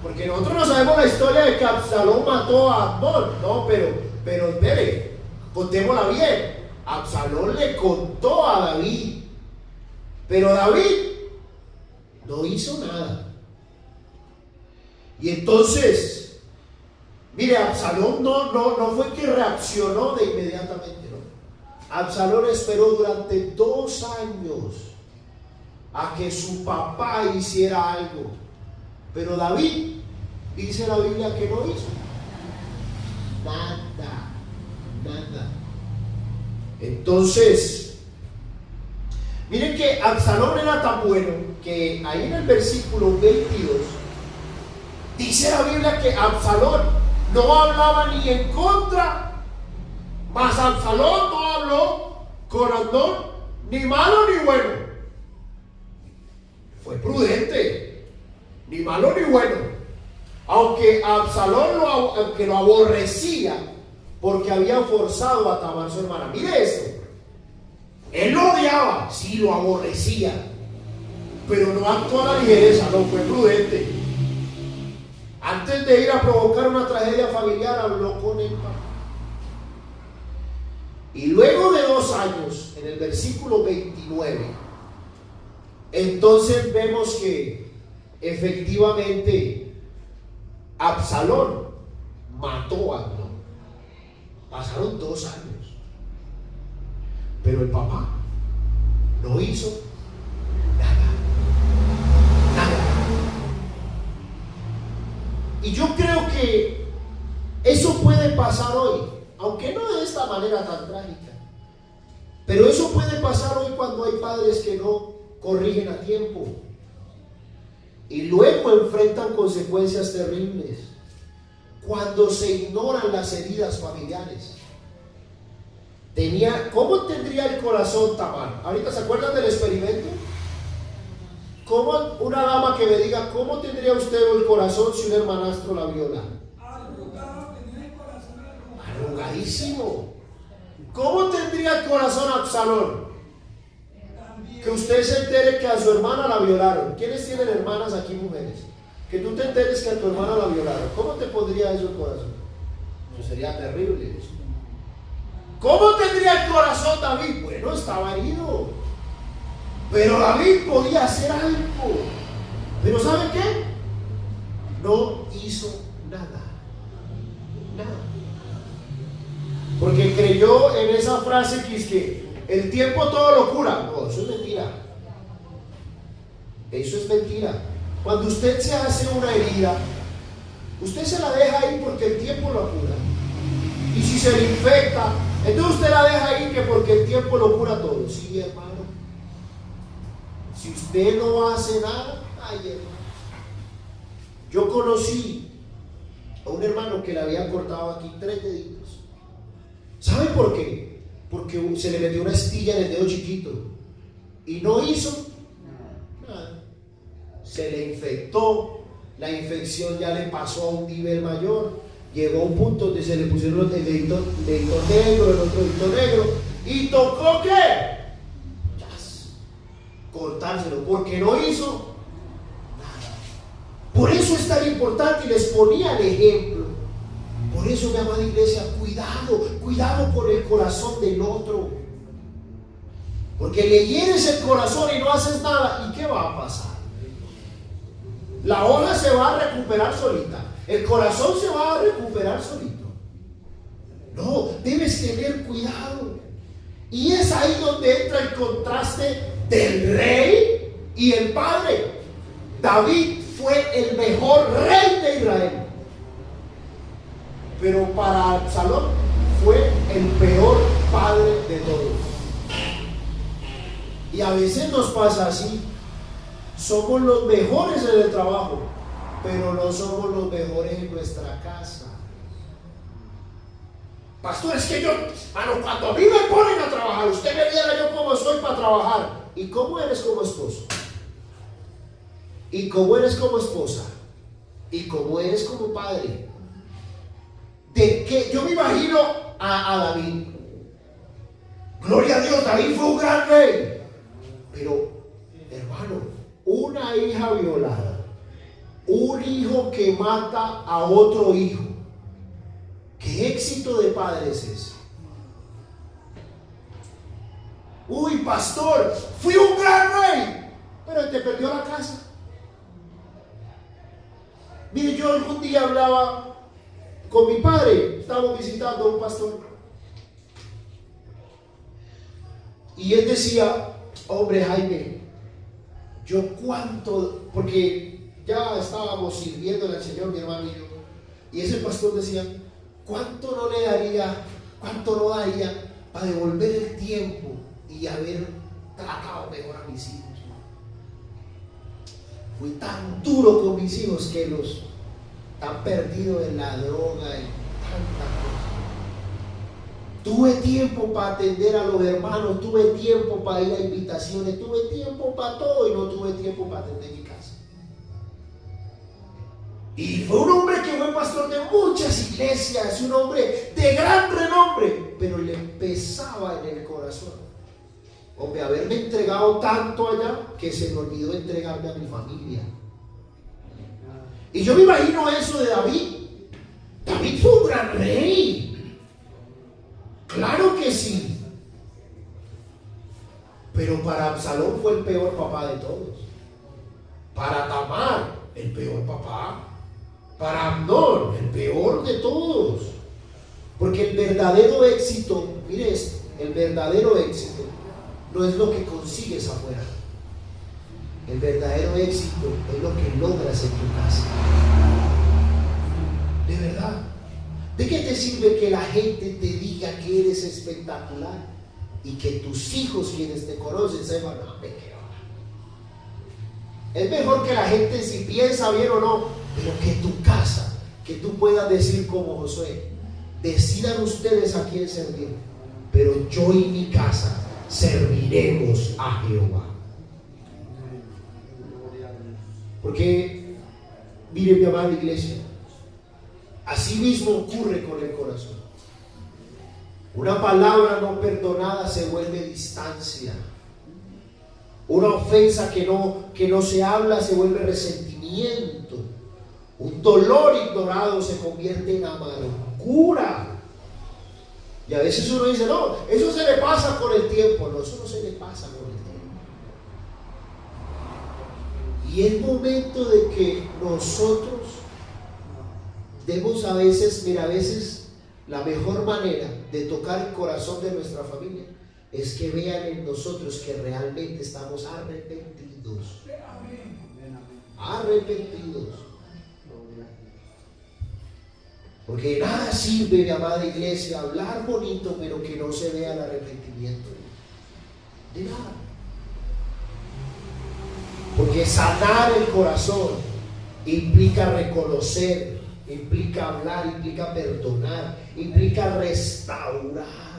Porque nosotros no sabemos la historia de que Absalón mató a Amnón. No, pero espere, contémosla bien. Absalón le contó a David. Pero David no hizo nada. Y entonces, mire, Absalón no fue que reaccionó de inmediatamente, ¿no? Absalón esperó durante 2 años a que su papá hiciera algo. Pero David, dice la Biblia que no hizo nada. Entonces, miren que Absalón era tan bueno que ahí en el versículo 22 dice la Biblia que Absalón no hablaba ni en contra, mas Absalón no habló con Amnón ni malo ni bueno. Fue prudente, ni malo ni bueno. Aunque Absalón lo aborrecía porque había forzado a Tamar su hermana. Mire esto. Él lo odiaba, sí, lo aborrecía, pero no actuó a la ligereza, no, fue prudente. Antes de ir a provocar una tragedia familiar, habló con el papá. Y luego de 2 años, en el versículo 29, entonces vemos que efectivamente Absalón mató a Amnón. Pasaron 2 años, pero el papá no hizo nada. Y yo creo que eso puede pasar hoy, aunque no de esta manera tan trágica. Pero eso puede pasar hoy cuando hay padres que no corrigen a tiempo y luego enfrentan consecuencias terribles. Cuando se ignoran las heridas familiares. ¿Cómo tendría el corazón Tamar? Ahorita se acuerdan del experimento. ¿Cómo una dama que me diga cómo tendría usted el corazón si un hermanastro la viola? Arrugadísimo. ¿Cómo tendría el corazón Absalón? Que usted se entere que a su hermana la violaron. ¿Quiénes tienen hermanas aquí, mujeres? Que tú te enteres que a tu hermana la violaron. ¿Cómo te pondría eso el corazón? Eso sería terrible. ¿Cómo tendría el corazón David? Bueno, estaba herido. Pero David podía hacer algo. ¿Pero sabe qué? No hizo nada. Nada. Porque creyó en esa frase que es que el tiempo todo lo cura. No, eso es mentira. Eso es mentira. Cuando usted se hace una herida, usted se la deja ahí porque el tiempo lo cura. Y si se le infecta, entonces usted la deja ahí que porque el tiempo lo cura todo. Sí, hermano. Si usted no hace nada, ay, hermano. Yo conocí a un hermano que le había cortado aquí 3 deditos. ¿Sabe por qué? Porque se le metió una astilla en el dedo chiquito y no hizo nada. Se le infectó, la infección ya le pasó a un nivel mayor, llegó a un punto donde se le pusieron el dedito negro, el otro dedito negro, y tocó ¿qué? Cortárselo, porque no hizo nada. Por eso es tan importante y les ponía el ejemplo. Por eso, mi amada iglesia, cuidado con el corazón del otro. Porque le hieres el corazón y no haces nada. ¿Y qué va a pasar? La hoja se va a recuperar solita. El corazón se va a recuperar solito. No, debes tener cuidado. Y es ahí donde entra el contraste del rey y el padre. David fue el mejor rey de Israel. Pero para Absalón fue el peor padre de todos. Y a veces nos pasa así. Somos los mejores en el trabajo, pero no somos los mejores en nuestra casa. Pastor, es que yo, cuando a mí me ponen a trabajar, usted me viera yo cómo soy para trabajar. ¿Y cómo eres como esposo? ¿Y cómo eres como esposa? ¿Y cómo eres como padre? De que yo me imagino a David. Gloria a Dios, David fue un gran rey. Pero, hermano, una hija violada, un hijo que mata a otro hijo. ¿Qué éxito de padre es ese? Uy, pastor, fui un gran rey, pero te perdió la casa. Mire, yo algún día hablaba con mi padre, estábamos visitando a un pastor, y él decía, hombre Jaime, yo cuánto, porque ya estábamos sirviéndole al Señor, mi hermano y yo, y ese pastor decía, ¿cuánto no daría para devolver el tiempo y haber tratado mejor a mis hijos? Fui tan duro con mis hijos que los han perdido en la droga y tantas cosas. Tuve tiempo para atender a los hermanos, tuve tiempo para ir a invitaciones, tuve tiempo para todo y no tuve tiempo para atender mi casa. Y fue un hombre que fue pastor de muchas iglesias, un hombre de gran renombre, pero le pesaba en el corazón. Hombre, haberme entregado tanto allá que se me olvidó entregarme a mi familia. Y yo me imagino eso de David. David fue un gran rey. Claro que sí. Pero para Absalón fue el peor papá de todos. Para Tamar, el peor papá. Para Amnón, el peor de todos. Porque el verdadero éxito, mire esto, el verdadero éxito no es lo que consigues afuera. El verdadero éxito es lo que logras en tu casa. De verdad. ¿De qué te sirve que la gente te diga que eres espectacular y que tus hijos, quienes te conocen, sepan, no, me quedo? Es mejor que la gente, si piensa bien o no, pero que tu casa, que tú puedas decir como Josué, decidan ustedes a quién servir, pero yo y mi casa serviremos a Jehová. Porque, mire mi amada iglesia, así mismo ocurre con el corazón. Una palabra no perdonada se vuelve distancia. Una ofensa que no se habla se vuelve resentimiento. Un dolor ignorado se convierte en amargura. Y a veces uno dice, no, eso se le pasa con el tiempo. No, eso no se le pasa con el tiempo. Y es momento de que nosotros demos a veces, mira, a veces la mejor manera de tocar el corazón de nuestra familia es que vean en nosotros que realmente estamos arrepentidos. Arrepentidos. Porque nada sirve, mi amada iglesia, hablar bonito, pero que no se vea el arrepentimiento. De nada. Porque sanar el corazón implica reconocer, implica hablar, implica perdonar, implica restaurar.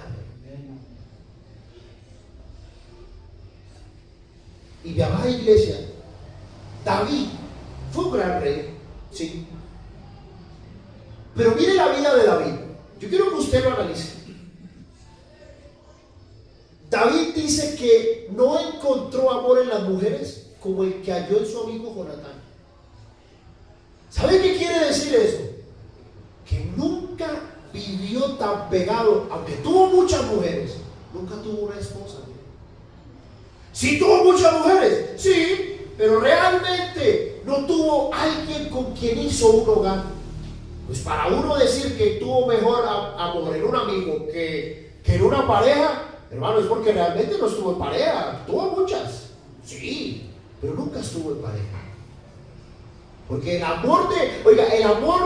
Y mi amada iglesia, David fue un gran rey, sí. Pero mire la vida de David. Yo quiero que usted lo analice. David dice que no encontró amor en las mujeres como el que halló en su amigo Jonatán. ¿Sabe qué quiere decir eso? Que nunca vivió tan pegado, aunque tuvo muchas mujeres, nunca tuvo una esposa. Sí tuvo muchas mujeres, sí, pero realmente no tuvo alguien con quien hizo un hogar. Pues para uno decir que tuvo mejor amor en un amigo que en una pareja, hermano, es porque realmente no estuvo en pareja. Tuvo muchas, sí, pero nunca estuvo en pareja. Porque el amor el amor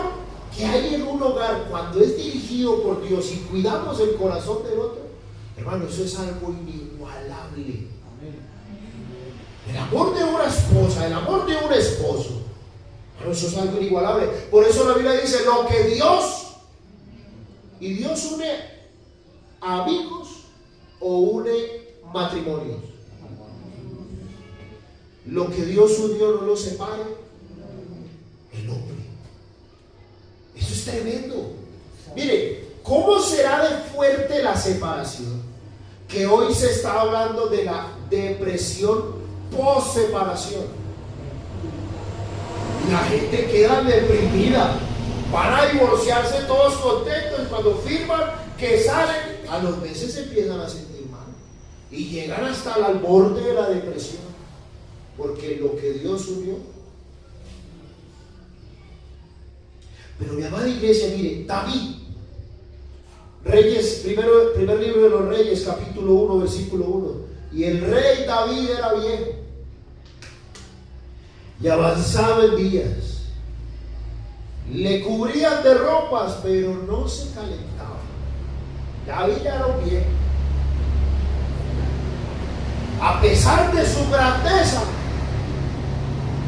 que hay en un hogar cuando es dirigido por Dios y cuidamos el corazón del otro, hermano, eso es algo inigualable. El amor de una esposa, el amor de un esposo, hermano, eso es algo inigualable. Por eso la Biblia dice, lo que Dios une amigos o une matrimonios. Lo que Dios unió no lo separe el hombre. Eso es tremendo. Mire, ¿cómo será de fuerte la separación? Que hoy se está hablando de la depresión post-separación. La gente queda deprimida. Van a divorciarse todos contentos y cuando firman que salen, a los meses se empiezan a sentir mal. Y llegan hasta al borde de la depresión. Porque lo que Dios unió. Pero mi amada iglesia, mire, David, Reyes, primer libro de los Reyes, capítulo 1, versículo 1. Y el rey David era viejo y avanzaba en días. Le cubrían de ropas, pero no se calentaba. David era un viejo. A pesar de su grandeza,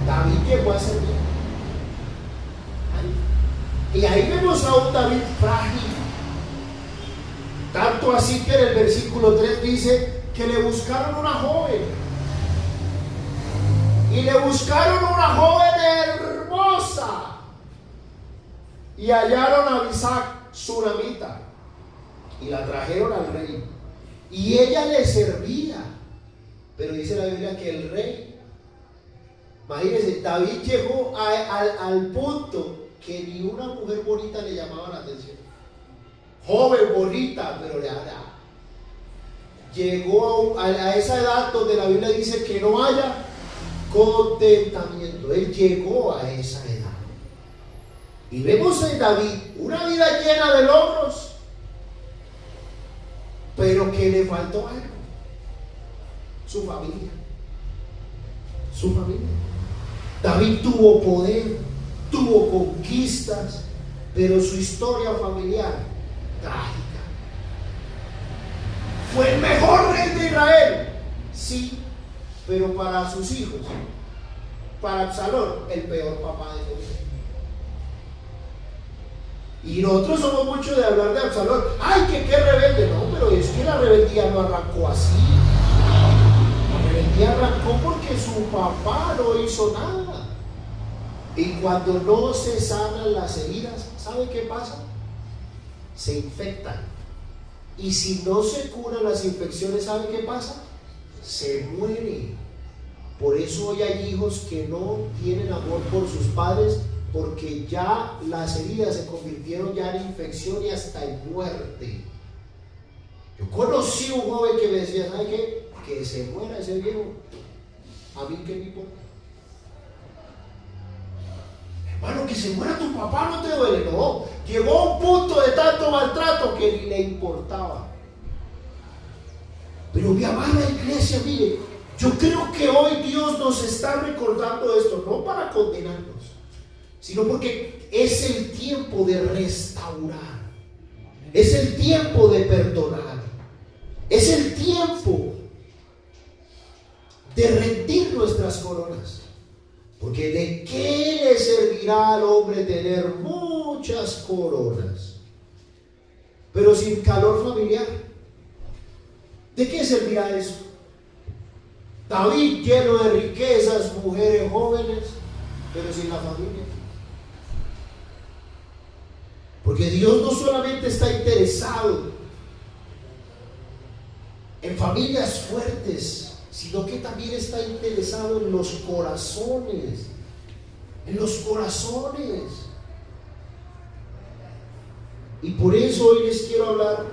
David llegó a ser viejo. Y ahí vemos a un David frágil. Tanto así que en el versículo 3 dice que le buscaron una joven. Y le buscaron una joven hermosa. Y hallaron a Abisag, sunamita. Y la trajeron al rey. Y ella le servía. Pero dice la Biblia que el rey, imagínense, David llegó al punto que ni una mujer bonita le llamaba la atención. Joven, bonita, pero llegó a esa edad donde la Biblia dice que no haya contentamiento. Él llegó a esa edad. Y vemos en David una vida llena de logros, pero que le faltó algo. Su familia. Su familia. David tuvo poder, tuvo conquistas, pero su historia familiar, trágica. Fue el mejor rey de Israel, sí, pero para sus hijos, para Absalón, el peor papá de todos. Y nosotros somos muchos de hablar de Absalón. ¡Ay, que qué rebelde! No, pero es que la rebeldía no arrancó así. La rebeldía arrancó porque su papá no hizo nada. Y cuando no se sanan las heridas, ¿sabe qué pasa? Se infectan. Y si no se curan las infecciones, ¿sabe qué pasa? Se muere. Por eso hoy hay hijos que no tienen amor por sus padres, porque ya las heridas se convirtieron ya en infección y hasta en muerte. Yo conocí un joven que me decía, ¿sabe qué? Que se muera ese viejo. ¿A mí qué me importa? Hermano, que se muera tu papá no te duele. No, llegó a un punto de tanto maltrato que ni le importaba. Pero mi amada iglesia, mire, yo creo que hoy Dios nos está recordando esto, no para condenarnos, sino porque es el tiempo de restaurar, es el tiempo de perdonar, es el tiempo de rendir nuestras coronas. Porque ¿de qué le servirá al hombre tener muchas coronas, pero sin calor familiar? ¿De qué servirá eso? David lleno de riquezas, mujeres jóvenes, pero sin la familia. Porque Dios no solamente está interesado en familias fuertes, sino que también está interesado en los corazones, en los corazones. Y por eso hoy les quiero hablar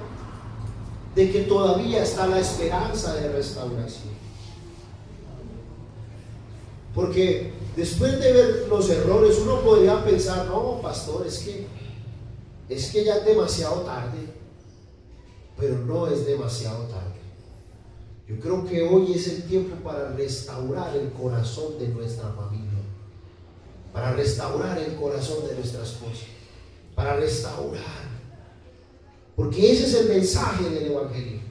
de que todavía está la esperanza de restauración. Porque después de ver los errores, uno podría pensar, no, pastor, es que ya es demasiado tarde. Pero no es demasiado tarde. Yo creo que hoy es el tiempo para restaurar el corazón de nuestra familia, para restaurar el corazón de nuestra esposa, para restaurar. Porque ese es el mensaje del Evangelio,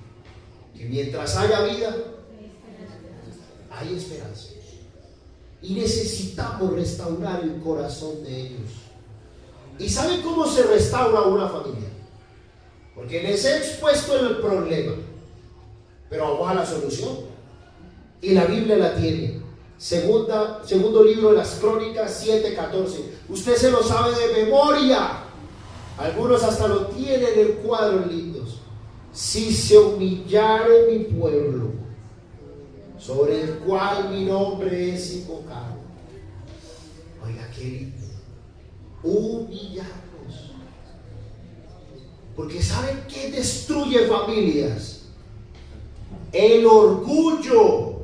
que mientras haya vida, hay esperanza. Y necesitamos restaurar el corazón de ellos. ¿Y saben cómo se restaura una familia? Porque les he expuesto el problema, pero vamos a la solución. Y la Biblia la tiene. Segundo libro de las Crónicas 7:14. Usted se lo sabe de memoria. Algunos hasta lo tienen en cuadros lindos. Si se humillare mi pueblo, sobre el cual mi nombre es invocado. Oiga, qué lindo. Humillarnos. Porque ¿saben qué destruye familias? El orgullo.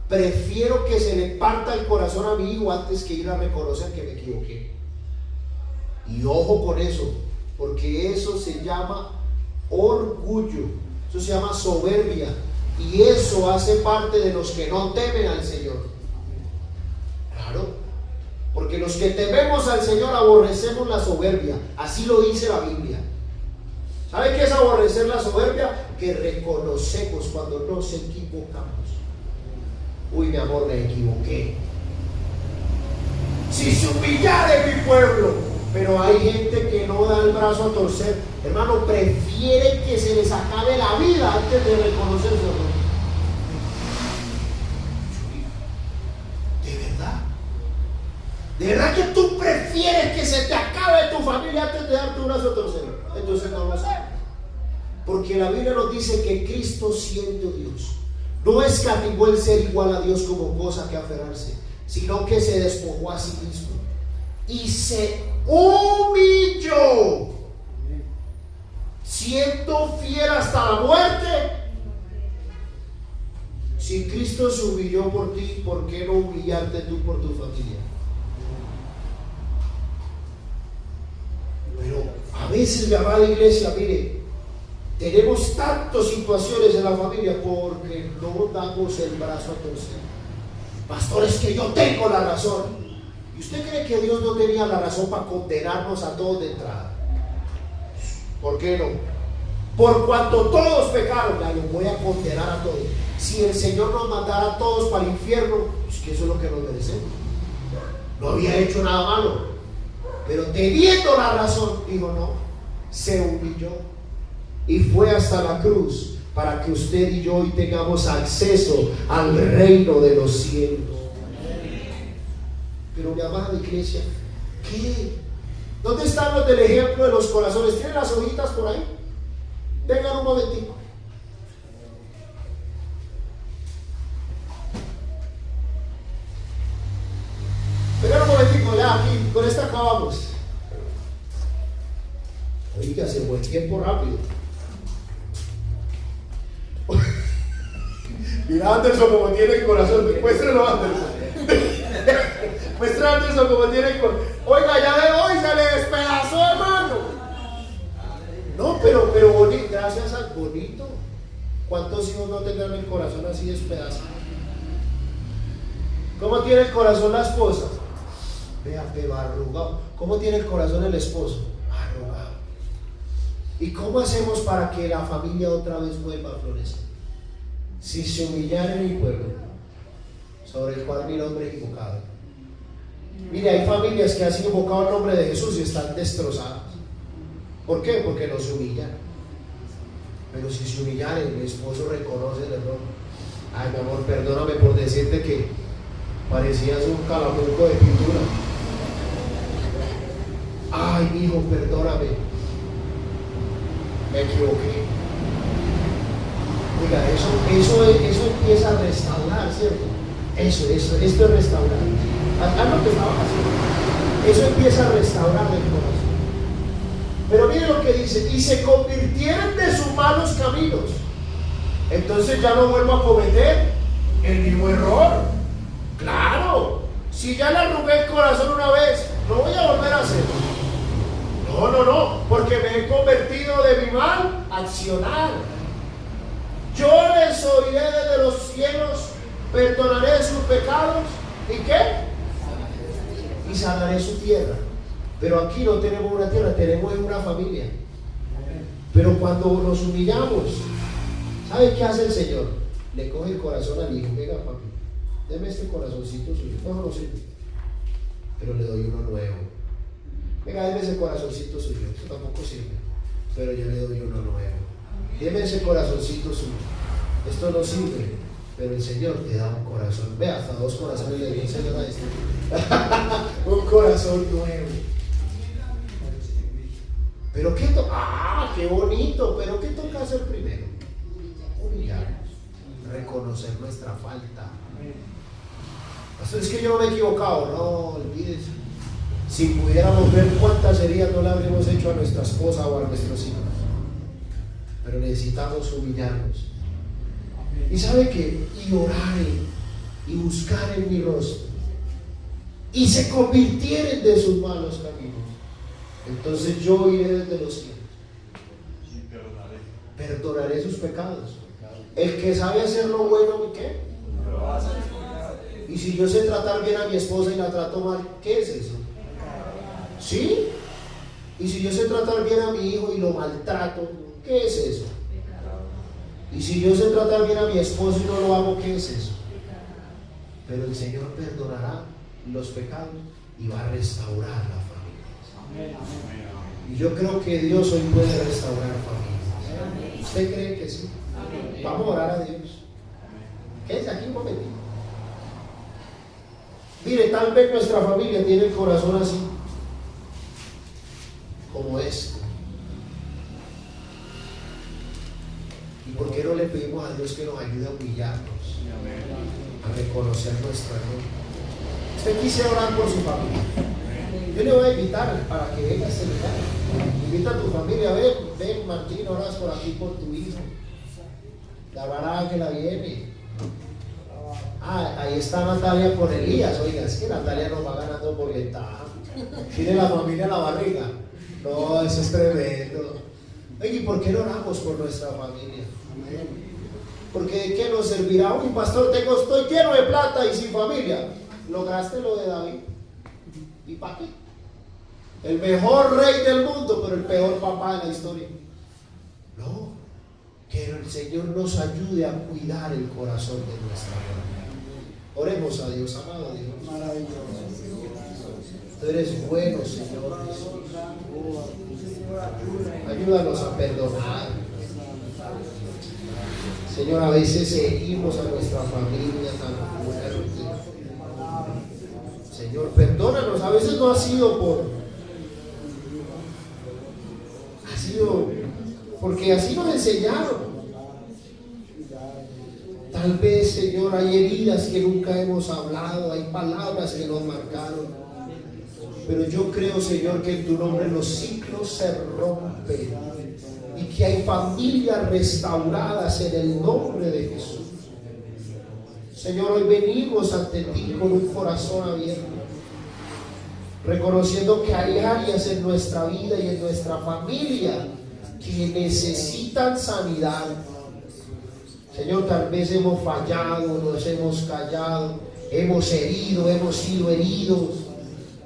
Prefiero que se le parta el corazón a mi hijo antes que ir a reconocer que me equivoqué. Y ojo con eso, porque eso se llama orgullo, eso se llama soberbia, y eso hace parte de los que no temen al Señor. Claro, porque los que tememos al Señor aborrecemos la soberbia, así lo dice la Biblia. ¿Sabe qué es aborrecer la soberbia? Que reconocemos cuando nos equivocamos. Uy, mi amor, me equivoqué. Si se humillare mi pueblo. Pero hay gente que no da el brazo a torcer. Hermano, prefiere que se les acabe la vida antes de reconocer su error. ¿De verdad? ¿De verdad que tú prefieres que se te acabe tu familia antes de darte un brazo a torcer? Entonces no lo sabes. Porque la Biblia nos dice que Cristo, siendo Dios, no escatimó el ser igual a Dios como cosa que aferrarse, sino que se despojó a sí mismo y se humilló, siendo fiel hasta la muerte. Si Cristo se humilló por ti, ¿por qué no humillarte tú por tu familia? Pero a veces, mi amada iglesia, mire, tenemos tantas situaciones en la familia porque no damos el brazo a torcer. Pastor, es que yo tengo la razón. ¿Y usted cree que Dios no tenía la razón para condenarnos a todos de entrada? ¿Por qué no? Por cuanto todos pecaron, ya los voy a condenar a todos. Si el Señor nos mandara a todos para el infierno, pues que eso es lo que nos merecemos. No había hecho nada malo, pero teniendo la razón, dijo no, se humilló y fue hasta la cruz para que usted y yo hoy tengamos acceso al reino de los cielos. Pero mi amada iglesia, ¿qué? ¿Dónde están los del ejemplo de los corazones? ¿Tienen las hojitas por ahí? Vengan un momentico. Vengan un momentico, ya aquí, con esta acabamos. Oiga, se fue el tiempo rápido. Mira Anderson como tiene el corazón, muéstralo Anderson. Muestra Anderson como tiene el corazón. Oiga, ya de hoy se le despedazó, hermano. No, pero bonito, gracias al bonito. ¿Cuántos hijos no tendrán el corazón así despedazado? ¿Cómo tiene el corazón la esposa? Vea, arrugado. ¿Cómo tiene el corazón el esposo? Arrugado. ¿Y cómo hacemos para que la familia otra vez vuelva a florecer? Si se humillara en el pueblo, sobre el cual mi nombre es invocado. Mire, hay familias que han invocado el nombre de Jesús y están destrozadas. ¿Por qué? Porque no se humillan. Pero si se humillan, el esposo reconoce el error. Ay, mi amor, perdóname por decirte que parecías un calamuco de pintura. Ay, mi hijo, perdóname, me equivoqué. Oiga, eso empieza a restaurar, ¿cierto? Esto es restaurar. Haz lo que estaba haciendo. Eso empieza a restaurar el corazón. Pero mire lo que dice: y se convirtieron de sus malos caminos. Entonces ya no vuelvo a cometer el mismo error. Claro, si ya le arrugué el corazón una vez, no voy a volver a hacerlo. No, porque me he convertido de mi mal accionar. Yo les oiré desde los cielos, perdonaré sus pecados. ¿Y qué? Y sanaré su tierra. Pero aquí no tenemos una tierra, tenemos una familia. Pero cuando nos humillamos, ¿sabe qué hace el Señor? Le coge el corazón al hijo. Venga, papi, deme este corazoncito suyo. No sirve, pero le doy uno nuevo. Venga, deme ese corazoncito suyo. Eso tampoco sirve, pero yo le doy uno nuevo. Deme ese corazoncito suyo. Esto no sirve, pero el Señor te da un corazón. Ve, hasta 2 corazones le dio el Señor a este. Un corazón nuevo. Pero ¿qué toca? ¡Ah, qué bonito! Pero ¿qué toca hacer primero? Humillarnos, reconocer nuestra falta. Pastor, es que yo no me he equivocado. No, olvídese. Si pudiéramos ver cuántas heridas no le habríamos hecho a nuestra esposa o a nuestros hijos. Pero necesitamos humillarnos. Y sabe que, y orar y buscar en mi rostro, y se convirtieren de sus malos caminos, entonces yo iré desde los cielos, perdonaré sus pecados. El que sabe hacer lo bueno, ¿qué? Y si yo sé tratar bien a mi esposa y la trato mal, ¿qué es eso? ¿Sí? Y si yo sé tratar bien a mi hijo y lo maltrato, ¿qué es eso? Y si yo sé tratar bien a mi esposo y no lo hago, ¿qué es eso? Pero el Señor perdonará los pecados y va a restaurar la familia. Y yo creo que Dios hoy puede restaurar familias. ¿Usted cree que sí? Vamos a orar a Dios. Quédese aquí un momentito. Mire, tal vez nuestra familia tiene el corazón así, como este. ¿Y por qué no le pedimos a Dios que nos ayude a humillarnos, a reconocer nuestro error? Usted quisiera orar por su familia. Yo le voy a invitar para que venga a este lugar. Invita a tu familia, ven Martín, oras por aquí por tu hijo. La varada que la viene. Ahí está Natalia con Elías. Oiga, es que Natalia nos va ganando por ventaja. Tiene la familia en la barriga. No, eso es tremendo. Oye, ¿y por qué no oramos por nuestra familia? Porque ¿de qué nos servirá? Uy, pastor, estoy lleno de plata y sin familia. ¿Lograste lo de David? ¿Y para qué? El mejor rey del mundo, pero el peor papá de la historia. No, que el Señor nos ayude a cuidar el corazón de nuestra familia. Oremos a Dios, amado Dios. Maravilloso. Tú eres bueno, Señor Jesús. Ayúdanos a perdonar. Señor, a veces herimos a nuestra familia tan fuerte. Señor, perdónanos. A veces no ha sido porque así nos enseñaron. Tal vez, Señor, hay heridas que nunca hemos hablado, hay palabras que nos marcaron. Pero yo creo, Señor, que en tu nombre los ciclos se rompen y que hay familias restauradas en el nombre de Jesús. Señor, hoy venimos ante ti con un corazón abierto, reconociendo que hay áreas en nuestra vida y en nuestra familia que necesitan sanidad. Señor, tal vez hemos fallado, nos hemos callado, hemos herido, hemos sido heridos,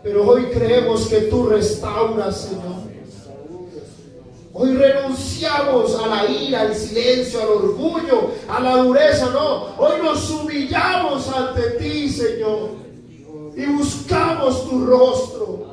pero hoy creemos que tú restauras, Señor. Hoy renunciamos a la ira, al silencio, al orgullo, a la dureza. No, hoy nos humillamos ante ti, Señor, y buscamos tu rostro.